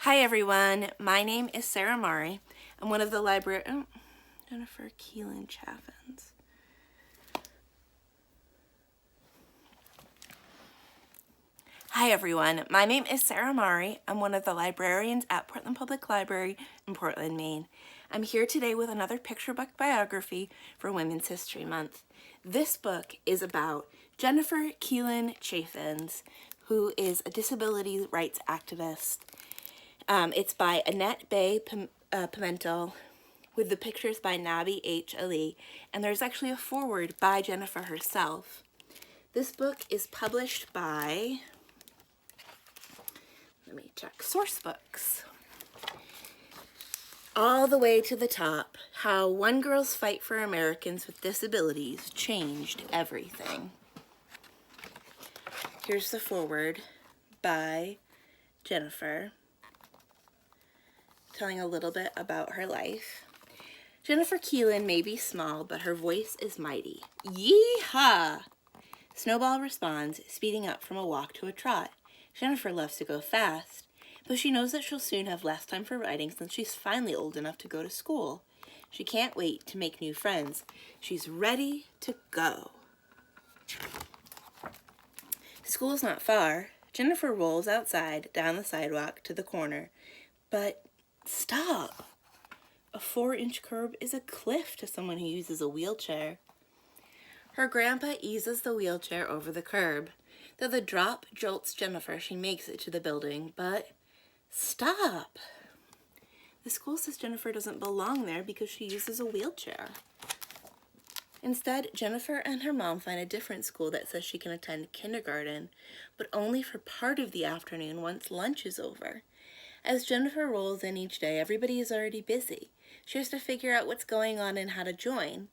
Hi everyone, my name is Sarah Mari. I'm one of the Jennifer Keelan-Chaffins. Hi everyone, my name is Sarah Mari. I'm one of the librarians at Portland Public Library in Portland, Maine. I'm here today with another picture book biography for Women's History Month. This book is about Jennifer Keelan-Chaffins, who is a disabilities rights activist. It's by Annette Bay Pimentel with the pictures by Nabi Ali, and there's actually a foreword by Jennifer herself. This book is published by, let me check, Sourcebooks. All the way to the top, how one girl's fight for Americans with disabilities changed everything. Here's the foreword by Jennifer, telling a little bit about her life. Jennifer Keelan may be small, but her voice is mighty. Yee-haw! Snowball responds, speeding up from a walk to a trot. Jennifer loves to go fast, but she knows that she'll soon have less time for writing since she's finally old enough to go to school. She can't wait to make new friends. She's ready to go. School's not far. Jennifer rolls outside, down the sidewalk, to the corner. But stop! A 4-inch curb is a cliff to someone who uses a wheelchair. Her grandpa eases the wheelchair over the curb. Though the drop jolts Jennifer, she makes it to the building, but stop! The school says Jennifer doesn't belong there because she uses a wheelchair. Instead, Jennifer and her mom find a different school that says she can attend kindergarten, but only for part of the afternoon once lunch is over. As Jennifer rolls in each day, everybody is already busy. She has to figure out what's going on and how to join.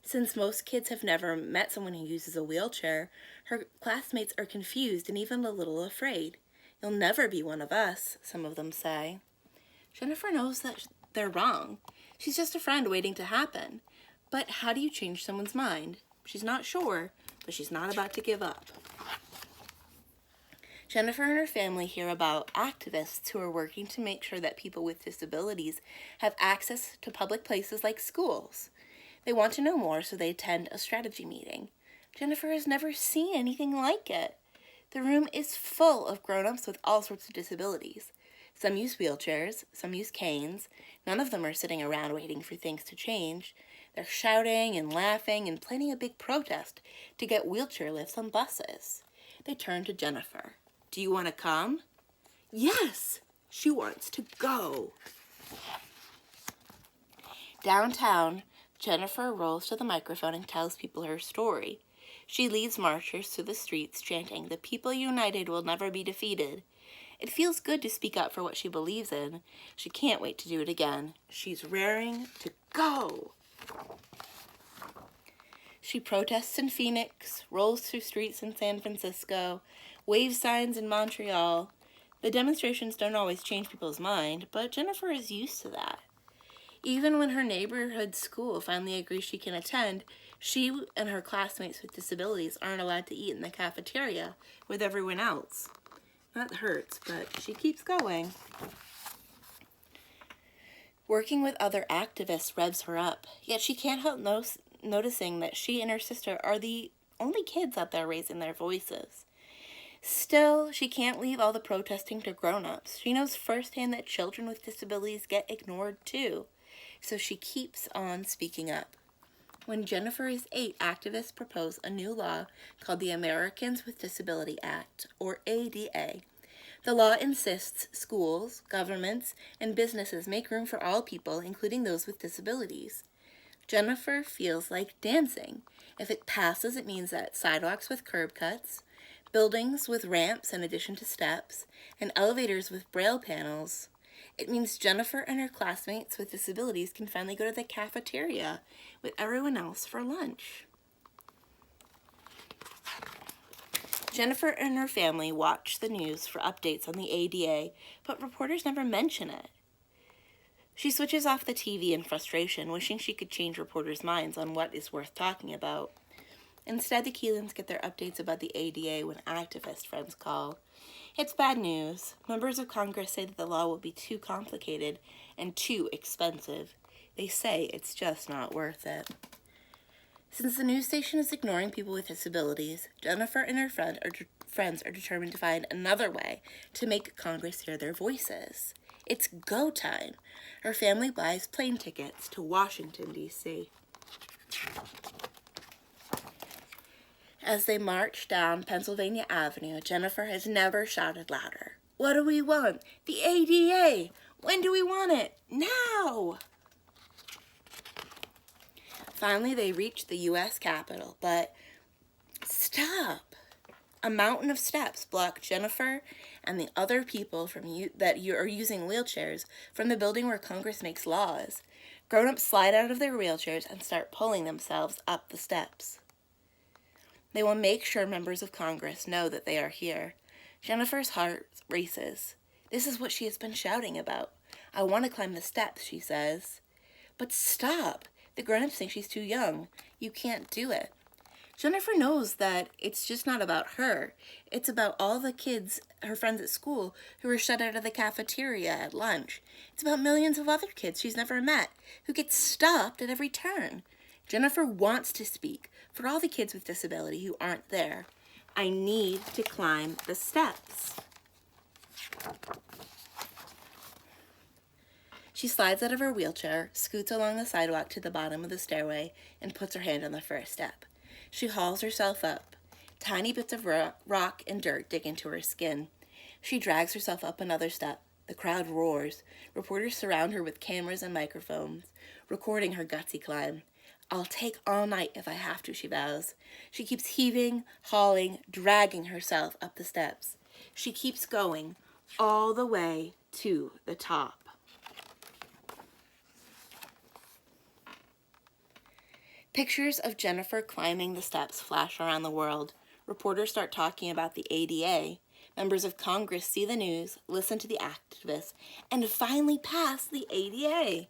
Since most kids have never met someone who uses a wheelchair, her classmates are confused and even a little afraid. "You'll never be one of us," some of them say. Jennifer knows that they're wrong. She's just a friend waiting to happen. But how do you change someone's mind? She's not sure, but she's not about to give up. Jennifer and her family hear about activists who are working to make sure that people with disabilities have access to public places like schools. They want to know more, so they attend a strategy meeting. Jennifer has never seen anything like it. The room is full of grown-ups with all sorts of disabilities. Some use wheelchairs, some use canes. None of them are sitting around waiting for things to change. They're shouting and laughing and planning a big protest to get wheelchair lifts on buses. They turn to Jennifer. "Do you want to come?" Yes, she wants to go. Downtown, Jennifer rolls to the microphone and tells people her story. She leads marchers through the streets chanting, "The people united will never be defeated." It feels good to speak up for what she believes in. She can't wait to do it again. She's raring to go. She protests in Phoenix, rolls through streets in San Francisco, waves signs in Montreal. The demonstrations don't always change people's mind, but Jennifer is used to that. Even when her neighborhood school finally agrees she can attend, she and her classmates with disabilities aren't allowed to eat in the cafeteria with everyone else. That hurts, but she keeps going. Working with other activists revs her up, yet she can't help noticing that she and her sister are the only kids out there raising their voices. Still, she can't leave all the protesting to grown-ups. She knows firsthand that children with disabilities get ignored too, so she keeps on speaking up. When Jennifer is 8, activists propose a new law called the Americans with Disabilities Act, or ADA. The law insists schools, governments, and businesses make room for all people, including those with disabilities. Jennifer feels like dancing. If it passes, it means that sidewalks with curb cuts, buildings with ramps in addition to steps, and elevators with braille panels. It means Jennifer and her classmates with disabilities can finally go to the cafeteria with everyone else for lunch. Jennifer and her family watch the news for updates on the ADA, but reporters never mention it. She switches off the TV in frustration, wishing she could change reporters' minds on what is worth talking about. Instead, the Keelans get their updates about the ADA when activist friends call. It's bad news. Members of Congress say that the law will be too complicated and too expensive. They say it's just not worth it. Since the news station is ignoring people with disabilities, Jennifer and her friends are determined to find another way to make Congress hear their voices. It's go time. Her family buys plane tickets to Washington, D.C. As they march down Pennsylvania Avenue, Jennifer has never shouted louder. What do we want? The ADA! When do we want it? Now! Finally, they reach the U.S. Capitol, but stop! A mountain of steps block Jennifer and the other people that are using wheelchairs from the building where Congress makes laws. Grown-ups slide out of their wheelchairs and start pulling themselves up the steps. They will make sure members of Congress know that they are here. Jennifer's heart races. This is what she has been shouting about. I want to climb the steps, she says. But stop! The grown-ups think she's too young. You can't do it. Jennifer knows that it's just not about her. It's about all the kids, her friends at school, who were shut out of the cafeteria at lunch. It's about millions of other kids she's never met, who get stopped at every turn. Jennifer wants to speak for all the kids with disability who aren't there. I need to climb the steps. She slides out of her wheelchair, scoots along the sidewalk to the bottom of the stairway, and puts her hand on the first step. She hauls herself up. Tiny bits of rock and dirt dig into her skin. She drags herself up another step. The crowd roars. Reporters surround her with cameras and microphones, recording her gutsy climb. I'll take all night if I have to, she vows. She keeps heaving, hauling, dragging herself up the steps. She keeps going all the way to the top. Pictures of Jennifer climbing the steps flash around the world. Reporters start talking about the ADA. Members of Congress see the news, listen to the activists, and finally pass the ADA.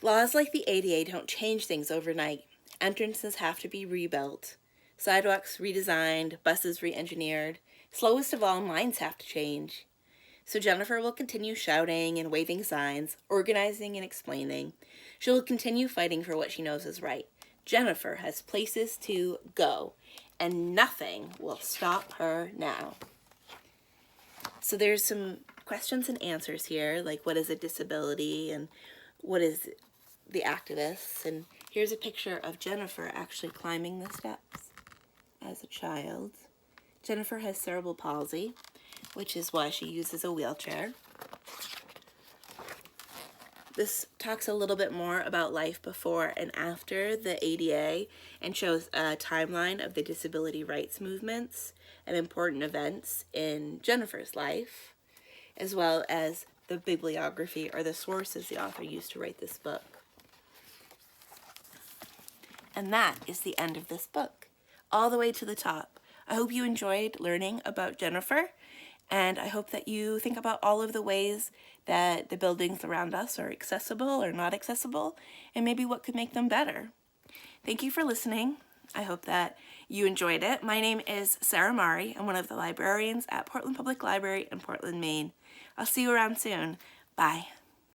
Laws like the ADA don't change things overnight. Entrances have to be rebuilt, sidewalks redesigned, buses re-engineered. Slowest of all, minds have to change. So Jennifer will continue shouting and waving signs, organizing and explaining. She will continue fighting for what she knows is right. Jennifer has places to go, and nothing will stop her now. So there's some questions and answers here, like what is a disability and what is the activists. And here's a picture of Jennifer actually climbing the steps as a child. Jennifer has cerebral palsy, which is why she uses a wheelchair. This talks a little bit more about life before and after the ADA and shows a timeline of the disability rights movements and important events in Jennifer's life, as well as the bibliography or the sources the author used to write this book. And that is the end of this book, all the way to the top. I hope you enjoyed learning about Jennifer, and I hope that you think about all of the ways that the buildings around us are accessible or not accessible, and maybe what could make them better. Thank you for listening. I hope that you enjoyed it. My name is Sarah Mari. I'm one of the librarians at Portland Public Library in Portland, Maine. I'll see you around soon. Bye.